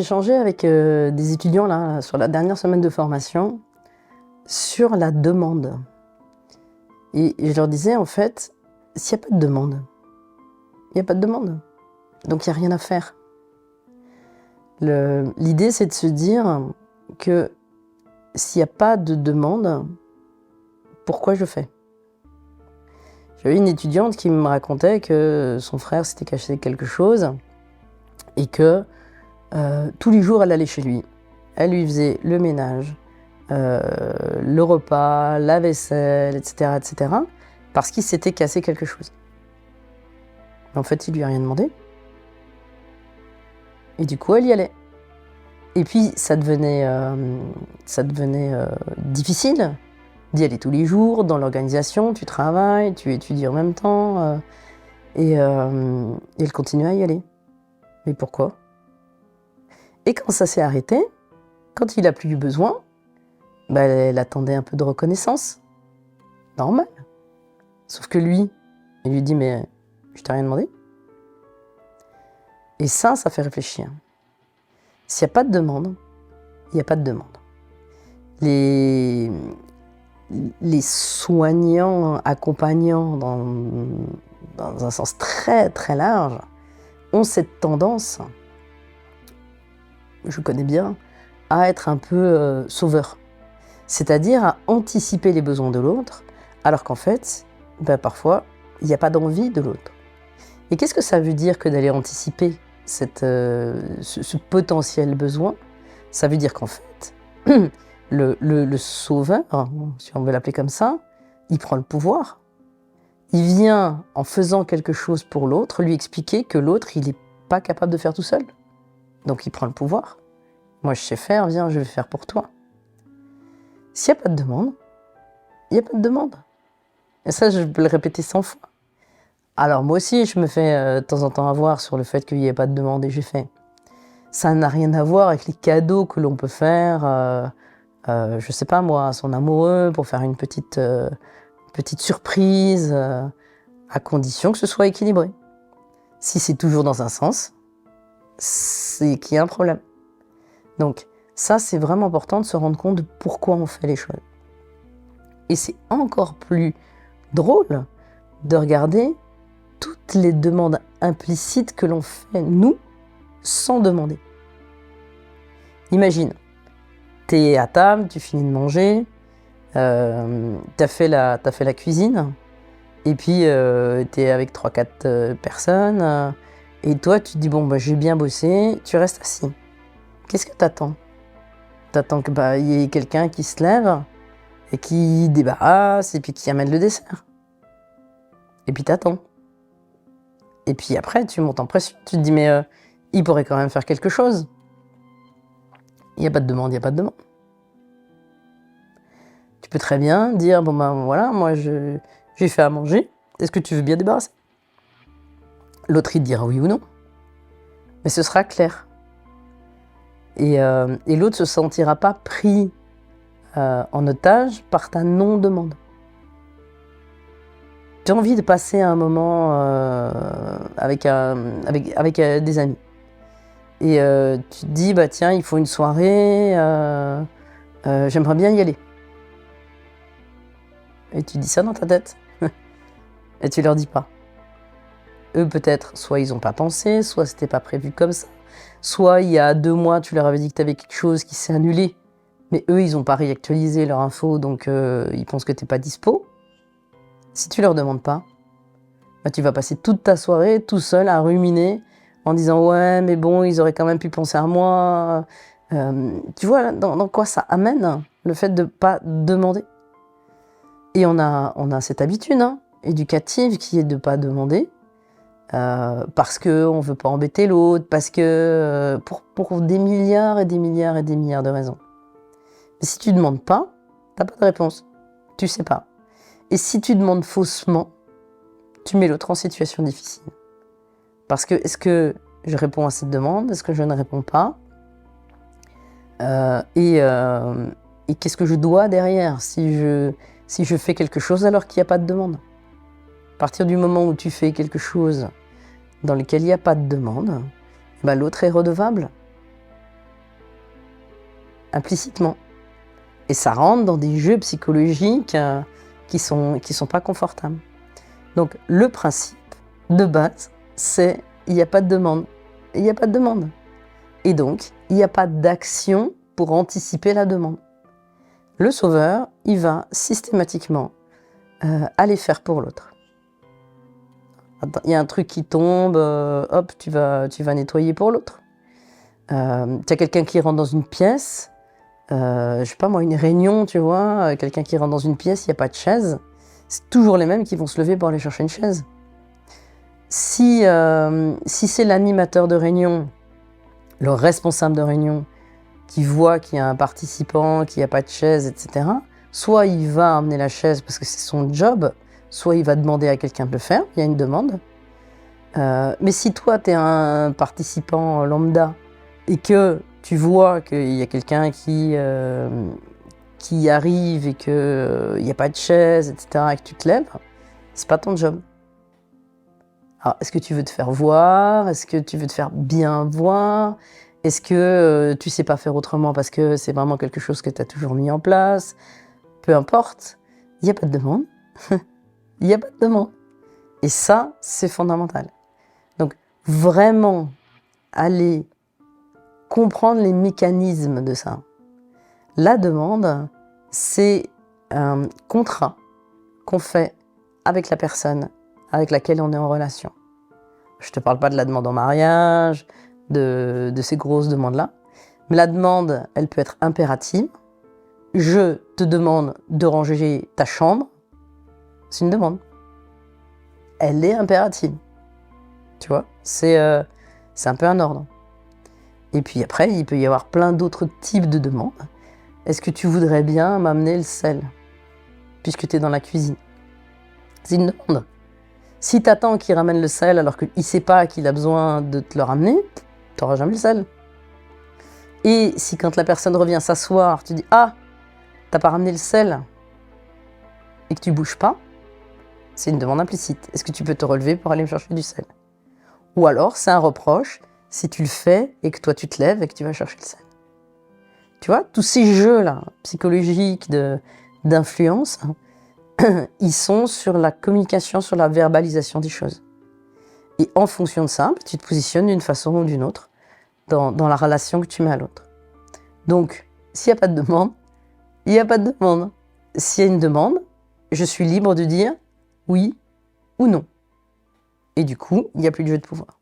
échangé avec des étudiants là, sur la dernière semaine de formation sur la demande. Et je leur disais, en fait, s'il n'y a pas de demande, il n'y a pas de demande. Donc il n'y a rien à faire. L'idée, c'est de se dire que s'il n'y a pas de demande, pourquoi je fais? J'avais une étudiante qui me racontait que son frère s'était caché quelque chose et que tous les jours, elle allait chez lui. Elle lui faisait le ménage, le repas, la vaisselle, etc., parce qu'il s'était cassé quelque chose. En fait, il lui a rien demandé. Et du coup, elle y allait. Et puis, ça devenait difficile d'y aller tous les jours, dans l'organisation, tu travailles, tu étudies en même temps, et elle continue à y aller. Mais pourquoi? Et quand ça s'est arrêté, quand il n'a plus eu besoin, elle attendait un peu de reconnaissance. Normal. Sauf que lui, il lui dit, mais je t'ai rien demandé. Et ça fait réfléchir. S'il n'y a pas de demande, il n'y a pas de demande. Les soignants, accompagnants, dans un sens très très large, ont cette tendance, je connais bien, à être un peu sauveur. C'est-à-dire à anticiper les besoins de l'autre, alors qu'en fait, parfois, il n'y a pas d'envie de l'autre. Et qu'est-ce que ça veut dire que d'aller anticiper ce potentiel besoin? Ça veut dire qu'en fait, le sauveur, si on veut l'appeler comme ça, il prend le pouvoir. Il vient, en faisant quelque chose pour l'autre, lui expliquer que l'autre, il n'est pas capable de faire tout seul. Donc il prend le pouvoir. Moi, je sais faire, viens, je vais faire pour toi. S'il n'y a pas de demande, il n'y a pas de demande. Et ça, je peux le répéter 100 fois. Alors moi aussi, je me fais de temps en temps avoir sur le fait qu'il n'y ait pas de demande et j'ai fait. Ça n'a rien à voir avec les cadeaux que l'on peut faire, je sais pas moi, à son amoureux pour faire une petite surprise, à condition que ce soit équilibré. Si c'est toujours dans un sens, c'est qu'il y a un problème. Donc ça, c'est vraiment important de se rendre compte de pourquoi on fait les choses. Et c'est encore plus drôle de regarder toutes les demandes implicites que l'on fait, nous, sans demander. Imagine, t'es à table, tu finis de manger, t'as fait la cuisine, et puis t'es avec 3-4 personnes, et toi tu te dis bon j'ai bien bossé, tu restes assis. Qu'est-ce que t'attends? T'attends que y ait quelqu'un qui se lève et qui débarrasse et puis qui amène le dessert. Et puis t'attends. Et puis après tu montes en pression, tu te dis mais il pourrait quand même faire quelque chose. Il n'y a pas de demande, il n'y a pas de demande. Tu peux très bien dire, bon voilà, moi j'ai fait à manger, est-ce que tu veux bien débarrasser? L'autre il te dira oui ou non, mais ce sera clair. Et l'autre ne se sentira pas pris en otage par ta non-demande. Tu as envie de passer un moment avec des amis. Et tu te dis, tiens, il faut une soirée, j'aimerais bien y aller. Et tu dis ça dans ta tête. Et tu leur dis pas. Eux, peut-être, soit ils n'ont pas pensé, soit c'était pas prévu comme ça. Soit il y a 2 mois, tu leur avais dit que tu avais quelque chose qui s'est annulé. Mais eux, ils n'ont pas réactualisé leur info, donc ils pensent que tu n'es pas dispo. Si tu leur demandes pas, tu vas passer toute ta soirée tout seul à ruminer en disant « Ouais, mais bon, ils auraient quand même pu penser à moi. » Tu vois dans quoi ça amène, le fait de ne pas demander. Et on a cette habitude éducative qui est de ne pas demander parce qu'on ne veut pas embêter l'autre, parce que pour des milliards et des milliards et des milliards de raisons. Mais si tu ne demandes pas, tu n'as pas de réponse. Tu ne sais pas. Et si tu demandes faussement, tu mets l'autre en situation difficile. Parce que est-ce que je réponds à cette demande? Est-ce que je ne réponds pas? Et qu'est-ce que je dois derrière si je fais quelque chose alors qu'il n'y a pas de demande? À partir du moment où tu fais quelque chose dans lequel il n'y a pas de demande, l'autre est redevable. implicitement. Et ça rentre dans des jeux psychologiques qui sont pas confortables. Donc le principe de base, c'est il n'y a pas de demande. Il n'y a pas de demande. Et donc, il n'y a pas d'action pour anticiper la demande. Le sauveur, il va systématiquement aller faire pour l'autre. Il y a un truc qui tombe, hop, tu vas nettoyer pour l'autre. Tu as quelqu'un qui rentre dans une pièce, je sais pas moi, une réunion, tu vois, quelqu'un qui rentre dans une pièce, il n'y a pas de chaise, c'est toujours les mêmes qui vont se lever pour aller chercher une chaise. Si c'est l'animateur de réunion, le responsable de réunion, qui voit qu'il y a un participant, qu'il n'y a pas de chaise, etc., soit il va amener la chaise parce que c'est son job, soit il va demander à quelqu'un de le faire, il y a une demande. Mais si toi, tu es un participant lambda et que tu vois qu'il y a quelqu'un qui arrive et qu'il n'y a pas de chaise, etc., et que tu te lèves, c'est pas ton job. Alors, est-ce que tu veux te faire voir? Est-ce que tu veux te faire bien voir? Est-ce que tu sais pas faire autrement parce que c'est vraiment quelque chose que tu as toujours mis en place? Peu importe, il n'y a pas de demande. Il n'y a pas de demande. Et ça, c'est fondamental. Donc, vraiment, aller comprendre les mécanismes de ça. La demande, c'est un contrat qu'on fait avec la personne avec laquelle on est en relation. Je ne te parle pas de la demande en mariage, de ces grosses demandes-là. Mais la demande, elle peut être impérative. Je te demande de ranger ta chambre. C'est une demande. Elle est impérative. Tu vois, c'est un peu un ordre. Et puis après, il peut y avoir plein d'autres types de demandes. Est-ce que tu voudrais bien m'amener le sel, puisque tu es dans la cuisine? C'est une demande. Si tu attends qu'il ramène le sel alors qu'il ne sait pas qu'il a besoin de te le ramener, tu n'auras jamais le sel. Et si quand la personne revient s'asseoir, tu dis « Ah, t'as pas ramené le sel » et que tu ne bouges pas, c'est une demande implicite. Est-ce que tu peux te relever pour aller me chercher du sel? Ou alors, c'est un reproche si tu le fais et que toi tu te lèves et que tu vas chercher le sel. Tu vois, tous ces jeux-là, psychologiques d'influence, ils sont sur la communication, sur la verbalisation des choses. Et en fonction de ça, tu te positionnes d'une façon ou d'une autre dans la relation que tu mets à l'autre. Donc, s'il n'y a pas de demande, il n'y a pas de demande. S'il y a une demande, je suis libre de dire oui ou non. Et du coup, il n'y a plus de jeu de pouvoir.